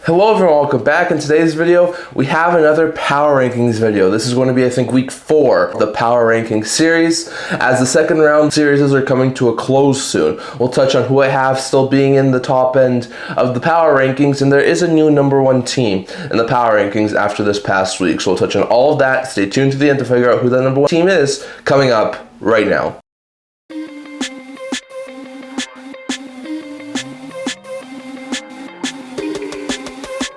Hello everyone, welcome back. In today's video, we have another Power Rankings video. This is going to be, I think, week 4 of the Power Rankings series, as the second round series are coming to a close soon. We'll touch on who I have still being in the top end of the Power Rankings, and there is a new #1 team in the Power Rankings after this past week. So we'll touch on all of that. Stay tuned to the end to figure out who the #1 team is coming up right now.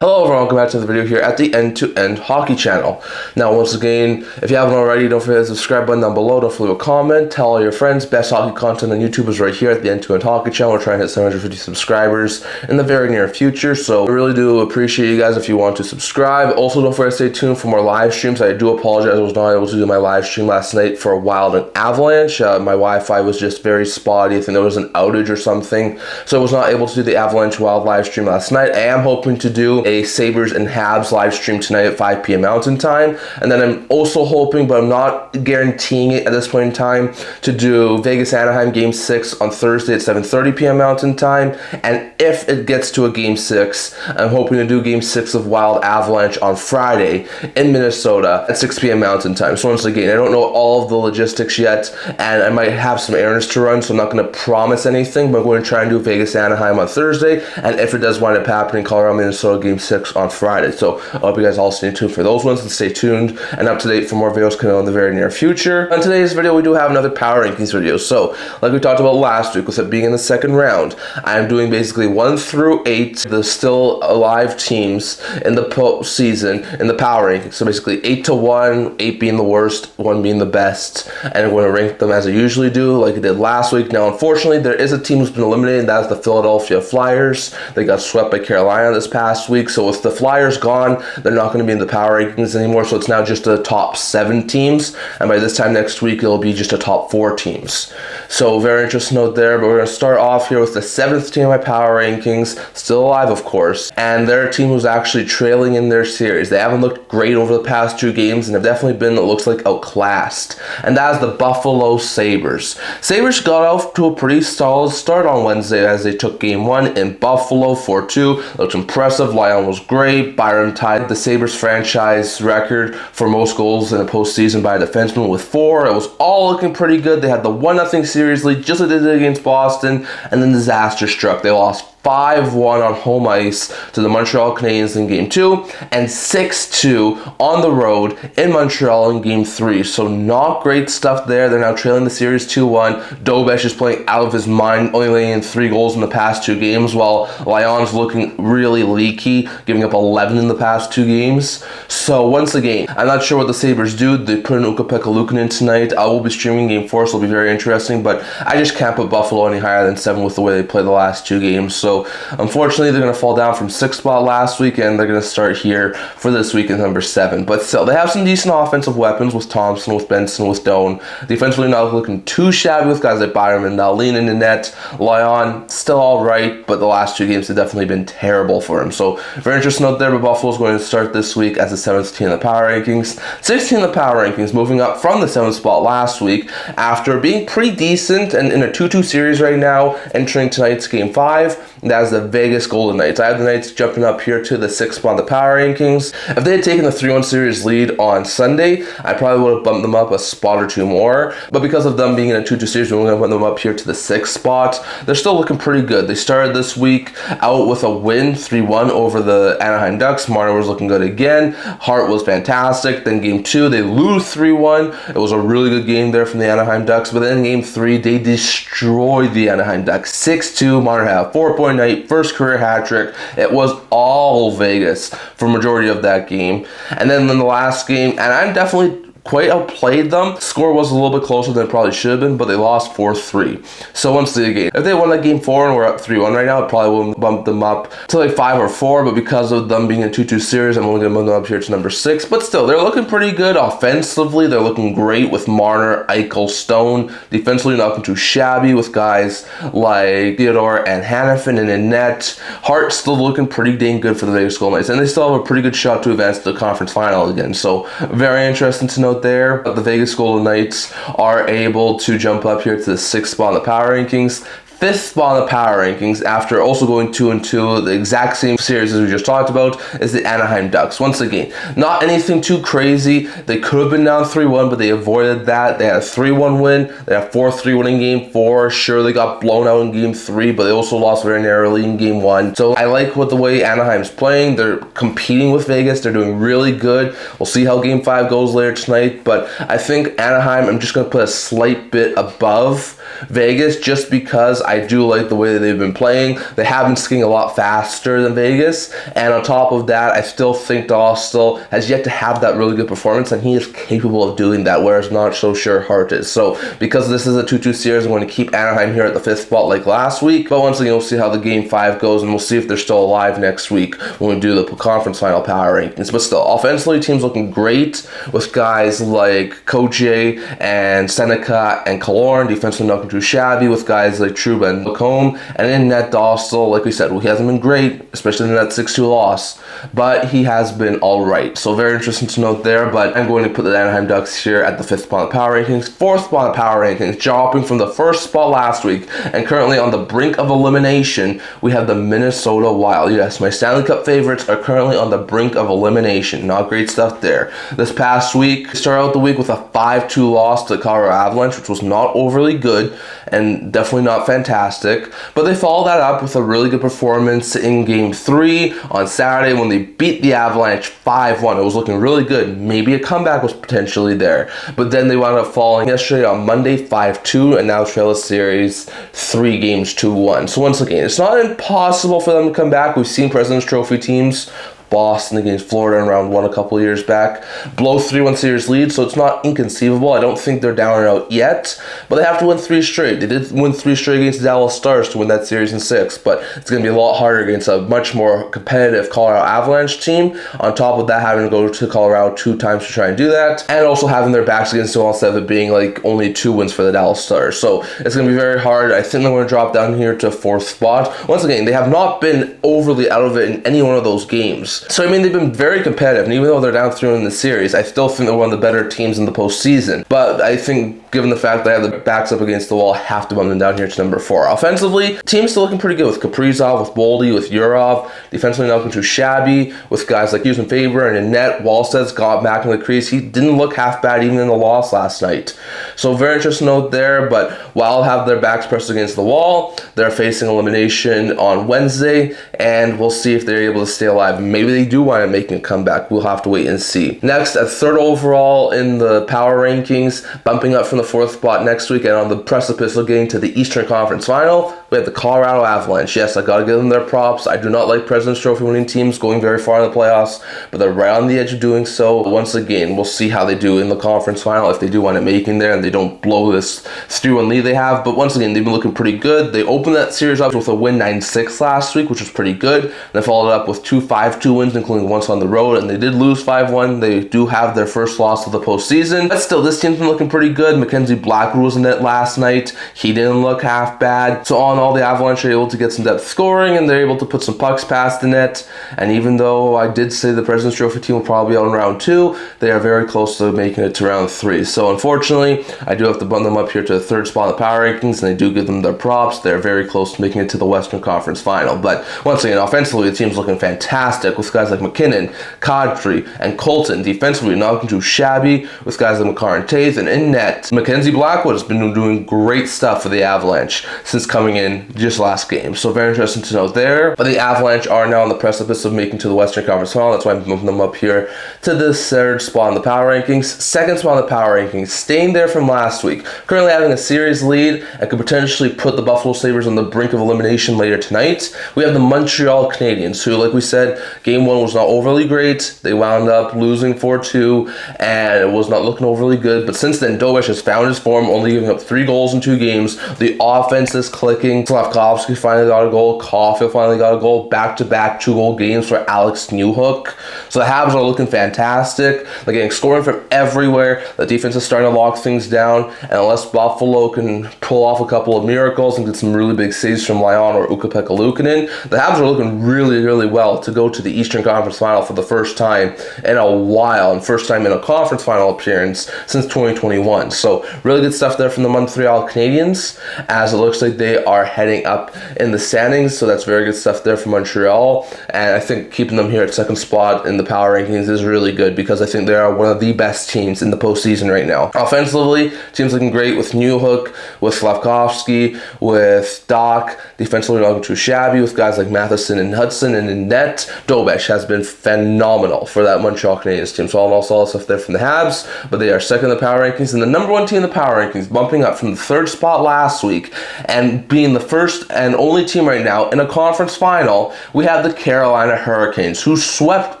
Hello everyone, welcome back to the video here at the End-to-End Hockey channel. Now once again, if you haven't already, don't forget to subscribe button down below, don't forget to leave a comment, tell all your friends. Best hockey content on YouTube is right here at the End-to-End Hockey channel. We're trying to hit 750 subscribers in the very near future, so I really do appreciate you guys if you want to subscribe. Also, don't forget to stay tuned for more live streams. I do apologize, I was not able to do my live stream last night for a Wild and Avalanche. My Wi-Fi was just very spotty. I think there was an outage or something, so I was not able to do the Avalanche Wild live stream last night. I am hoping to do a Sabres and Habs live stream tonight at 5 p.m. Mountain Time, and then I'm also hoping, but I'm not guaranteeing it at this point in time, to do Vegas Anaheim Game 6 on Thursday at 7:30 p.m. Mountain Time, and if it gets to a Game 6, I'm hoping to do Game 6 of Wild Avalanche on Friday in Minnesota at 6 p.m. Mountain Time. So once again, I don't know all of the logistics yet, and I might have some errands to run, so I'm not going to promise anything, but I'm going to try and do Vegas Anaheim on Thursday, and if it does wind up happening, Colorado Minnesota Game 6 on Friday. So I hope you guys all stay tuned for those ones, and stay tuned and up to date for more videos coming out in the very near future. On today's video, we do have another Power Rankings video. So like we talked about last week, with it being in the second round, I'm doing basically 1 through 8, the still alive teams in the postseason in the Power Rankings. So basically 8 to 1, 8 being the worst, 1 being the best, and I'm going to rank them as I usually do, like I did last week. Now, unfortunately, there is a team who's been eliminated, and that's the Philadelphia Flyers. They got swept by Carolina this past week, so with the Flyers gone, they're not going to be in the Power Rankings anymore, so it's now just the top 7 teams, and by this time next week, it'll be just the top 4 teams. So very interesting note there, but we're going to start off here with the 7th team in my Power Rankings, still alive of course, and they're a team who's actually trailing in their series. They haven't looked great over the past 2 games, and have definitely been, it looks like, outclassed, and that is the Buffalo Sabres. Sabres got off to a pretty solid start on Wednesday as they took Game 1 in Buffalo 4-2. Looked impressive, Lyon was great, Byron tied the Sabres franchise record for most goals in a postseason by a defenseman with 4. It was all looking pretty good. They had the 1-0 series lead just like they did against Boston, and then disaster struck. They lost 5-1 on home ice to the Montreal Canadiens in Game 2, and 6-2 on the road in Montreal in Game 3. So not great stuff there. They're now trailing the series 2-1. Dobesh is playing out of his mind, only laying in 3 goals in the past 2 games, while Lyon's looking really leaky, giving up 11 in the past 2 games. So once again, I'm not sure what the Sabres do. They put in Ukko-Pekka Luukkonen tonight. I will be streaming Game 4, so it'll be very interesting, but I just can't put Buffalo any higher than 7 with the way they played the last 2 games. So unfortunately, they're going to fall down from 6th spot last week, and they're going to start here for this week in number 7. But still, they have some decent offensive weapons with Thompson, with Benson, with Doan. Defensively, not looking too shabby with guys like Byron and Dahlin in the net. Lyon, still all right, but the last 2 games have definitely been terrible for him. So very interesting note there, but Buffalo's going to start this week as the 7th team in the Power Rankings. 6th team in the Power Rankings, moving up from the 7th spot last week after being pretty decent and in a 2-2 series right now, entering tonight's Game 5. That is the Vegas Golden Knights. I have the Knights jumping up here to the 6th spot in the Power Rankings. If they had taken the 3-1 series lead on Sunday, I probably would have bumped them up a spot or 2 more. But because of them being in a 2-2 series, we're going to put them up here to the 6th spot. They're still looking pretty good. They started this week out with a win, 3-1 over the Anaheim Ducks. Marner was looking good again. Hart was fantastic. Then Game 2, they lose 3-1. It was a really good game there from the Anaheim Ducks. But then Game 3, they destroyed the Anaheim Ducks. 6-2. Marner had a 4-point night, first career hat trick. It was all Vegas for majority of that game. And then in the last game, and I'm definitely quite outplayed them. Score was a little bit closer than it probably should have been, but they lost 4-3. So once again, if they won that Game 4 and we're up 3-1 right now, it probably wouldn't bump them up to like 5 or 4, but because of them being a 2-2 series, I'm only going to move them up here to number 6. But still, they're looking pretty good offensively. They're looking great with Marner, Eichel, Stone. Defensively, not looking too shabby with guys like Theodore and Hannafin in the net. Hart still looking pretty dang good for the Vegas Golden Knights, and they still have a pretty good shot to advance to the conference final again. So very interesting to note there. But the Vegas Golden Knights are able to jump up here to the 6th spot in the Power Rankings. fifth spot in the power rankings after also going 2-2, the exact same series as we just talked about, is the Anaheim Ducks. Once again, not anything too crazy. They could have been down 3-1, but they avoided that. They had a 3-1 win. They had a 4-3 win in game 4. Sure, they got blown out in game 3, but they also lost very narrowly in game 1. So I like what the way Anaheim's playing. They're competing with Vegas. They're doing really good. We'll see how game 5 goes later tonight, but I think Anaheim, I'm just going to put a slight bit above Vegas just because I do like the way that they've been playing. They have been skiing a lot faster than Vegas, and on top of that, I still think Dallas still has yet to have that really good performance, and he is capable of doing that, whereas not so sure Hart is. So because this is a 2-2 series, I'm going to keep Anaheim here at the 5th spot like last week, but once again, we'll see how the game 5 goes, and we'll see if they're still alive next week when we do the conference final power rankings. But still, offensively, team's looking great with guys like Koje and Seneca and Killorn. Defensively, not too shabby with guys like Trouba and Lacombe, and in net Dostal, like we said, he hasn't been great, especially in that 6-2 loss, but he has been alright. So very interesting to note there, but I'm going to put the Anaheim Ducks here at the 5th spot in the power rankings. 4th spot in the power rankings, dropping from the 1st spot last week, and currently on the brink of elimination, we have the Minnesota Wild. Yes, my Stanley Cup favorites are currently on the brink of elimination. Not great stuff there. This past week, started out the week with a 5-2 loss to the Colorado Avalanche, which was not overly good, and definitely not fantastic, but they followed that up with a really good performance in game 3 on Saturday when they beat the Avalanche 5-1. It was looking really good. Maybe a comeback was potentially there, but then they wound up falling yesterday on Monday 5-2, and now trail the series 3 games to 1. So once again, it's not impossible for them to come back. We've seen President's Trophy teams, Boston against Florida in round 1 a couple years back, blow 3-1 series lead, so it's not inconceivable. I don't think they're down and out yet, but they have to win 3 straight. They did win 3 straight against the Dallas Stars to win that series in 6, but it's going to be a lot harder against a much more competitive Colorado Avalanche team, on top of that having to go to Colorado 2 times to try and do that, and also having their backs against the wall instead of it being like only 2 wins for the Dallas Stars. So it's going to be very hard. I think they're going to drop down here to 4th spot. Once again, they have not been overly out of it in any one of those games. So, I mean, they've been very competitive, and even though they're down 3 in the series, I still think they're one of the better teams in the postseason. But I think, given the fact that I have the backs up against the wall, I have to bump them down here to number 4. Offensively, team's still looking pretty good with Kaprizov, with Boldy, with Yurov. Defensively, not looking too shabby with guys like Hughes and Faber, and in net, Wallsted's got back in the crease. He didn't look half bad even in the loss last night. So very interesting note there, but while have their backs pressed against the wall, they're facing elimination on Wednesday, and we'll see if they're able to stay alive. Maybe they do wind up making a comeback. We'll have to wait and see. Next, at 3rd overall in the power rankings, bumping up from the 4th spot next week and on the precipice of getting to the Eastern Conference Final, we have the Colorado Avalanche. Yes, I gotta give them their props. I do not like President's Trophy winning teams going very far in the playoffs, but they're right on the edge of doing so. Once again, we'll see how they do in the conference final if they do wind up making there and they don't blow this 3-1 lead they have. But once again, they've been looking pretty good. They opened that series up with a win 9-6 last week, which was pretty good. And they followed it up with 2 5-2 wins, including once on the road, and they did lose 5-1. They do have their first loss of the postseason, but still, this team's been looking pretty good. Mackenzie Blackwood was in it last night. He didn't look half bad. So all in all, the Avalanche are able to get some depth scoring, and they're able to put some pucks past the net. And even though I did say the President's Trophy team will probably be out in round 2, they are very close to making it to round 3. So unfortunately, I do have to bump them up here to the 3rd spot in the power rankings, and I do give them their props. They're very close to making it to the Western Conference Final. But once again, offensively, the team's looking fantastic with guys like McKinnon, Kadri, and Colton. Defensively, not looking too shabby with guys like McCarr and Taves, and in net, Mackenzie Blackwood has been doing great stuff for the Avalanche since coming in just last game. So very interesting to note there. But the Avalanche are now on the precipice of making to the Western Conference Final. That's why I'm moving them up here to the 3rd spot in the power rankings. 2nd spot in the power rankings, staying there from last week. Currently having a series lead and could potentially put the Buffalo Sabres on the brink of elimination later tonight. We have the Montreal Canadiens, who, like we said, game 1 was not overly great. They wound up losing 4-2, and it was not looking overly good. But since then, Dobish has found his form, only giving up 3 goals in 2 games. The offense is clicking. Slavkovsky finally got a goal. Caulfield finally got a goal. Back-to-back 2-goal games for Alex Newhook. So the Habs are looking fantastic. They're getting scoring from everywhere. The defense is starting to lock things down. And unless Buffalo can pull off a couple of miracles and get some really big saves from Lyon or Ukko-Pekka Luukkonen, the Habs are looking really, really well to go to the Eastern Conference Final for the first time in a while, and first time in a conference final appearance since 2021. So really good stuff there from the Montreal Canadiens, as it looks like they are heading up in the standings, so that's very good stuff there for Montreal. And I think keeping them here at second spot in the power rankings is really good because I think they are one of the best teams in the postseason right now. Offensively, team's looking great with Newhook, with Slavkovsky, with Doc. Defensively, not too shabby with guys like Matheson and Hudson, and in net, Dobesh has been phenomenal for that Montreal Canadiens team. So all solid stuff there from the Habs, but they are second in the power rankings and the number one team in the power rankings, bumping up from the third spot last week and being the first and only team right now in a conference final. We have the Carolina Hurricanes, who swept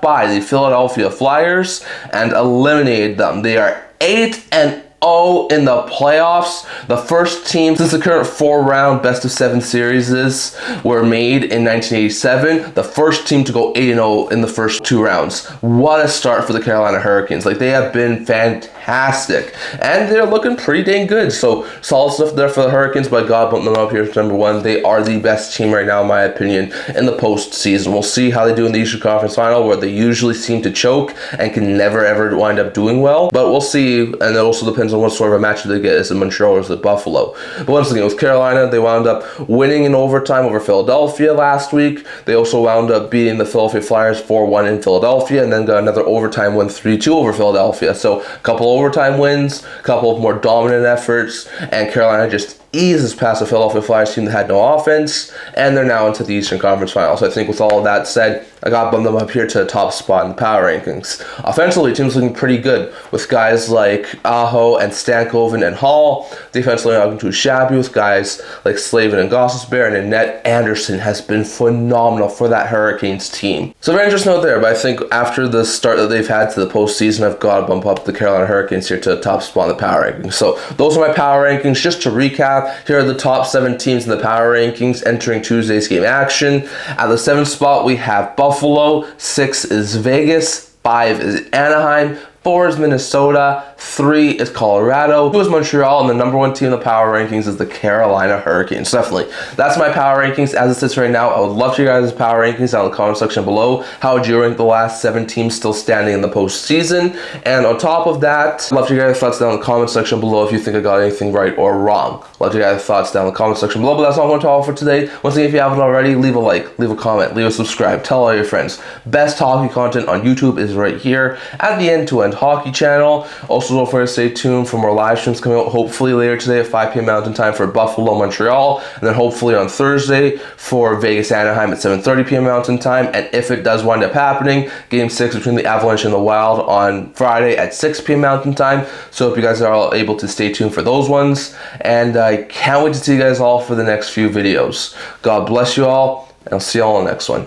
by the Philadelphia Flyers and eliminated them. They are 8-0 in the playoffs. The first team since the current 4-round best of 7 series were made in 1987. The first team to go 8-0 in the first 2 rounds. What a start for the Carolina Hurricanes. Like, they have been fantastic and they're looking pretty dang good. So solid stuff there for the Hurricanes, but God, bump them up here to number 1. They are the best team right now, in my opinion, in the postseason. We'll see how they do in the Eastern Conference Final, where they usually seem to choke and can never ever wind up doing well, but we'll see. And it also depends on what sort of a matchup they get. Is it Montreal or is it Buffalo? But once again, with Carolina, they wound up winning in overtime over Philadelphia last week. They also wound up beating the Philadelphia Flyers 4-1 in Philadelphia, and then got another overtime win 3-2 over Philadelphia. So a couple overtime wins, a couple of more dominant efforts, and Carolina just eases past the Philadelphia Flyers team that had no offense, and they're now into the Eastern Conference Finals. So I think with all of that said, I got bumped them up here to the top spot in the power rankings. Offensively, team's looking pretty good with guys like Aho and Stankoven and Hall. Defensively, not looking too shabby with guys like Slavin and Gossesbear, and in net, Anderson has been phenomenal for that Hurricanes team. So very interesting note there, but I think after the start that they've had to the postseason, I've got to bump up the Carolina Hurricanes here to the top spot in the power rankings. So those are my power rankings. Just to recap, here are the top 7 teams in the power rankings entering Tuesday's game action. At the 7th spot, we have Buffalo. 6 is Vegas. 5 is Anaheim. 4 is Minnesota, 3 is Colorado, 2 is Montreal, and the number 1 team in the power rankings is the Carolina Hurricanes. Definitely. That's my power rankings as it sits right now. I would love to hear your guys' power rankings down in the comment section below. How would you rank the last 7 teams still standing in the postseason? And on top of that, I'd love to hear your thoughts down in the comment section below if you think I got anything right or wrong. I'd love to hear your thoughts down in the comment section below, but that's all I'm going to talk for today. Once again, if you haven't already, leave a like, leave a comment, leave a subscribe, tell all your friends. Best hockey content on YouTube is right here at the End-to-End Hockey channel. Also, don't forget to stay tuned for more live streams coming out hopefully later today at 5 p.m. Mountain Time for Buffalo, Montreal, and then hopefully on Thursday for Vegas, Anaheim at 7:30 p.m. Mountain Time. And if it does wind up happening, Game 6 between the Avalanche and the Wild on Friday at 6 p.m. Mountain Time. So if you guys are all able to stay tuned for those ones, and I can't wait to see you guys all for the next few videos. God bless you all, and I'll see you all in the next one.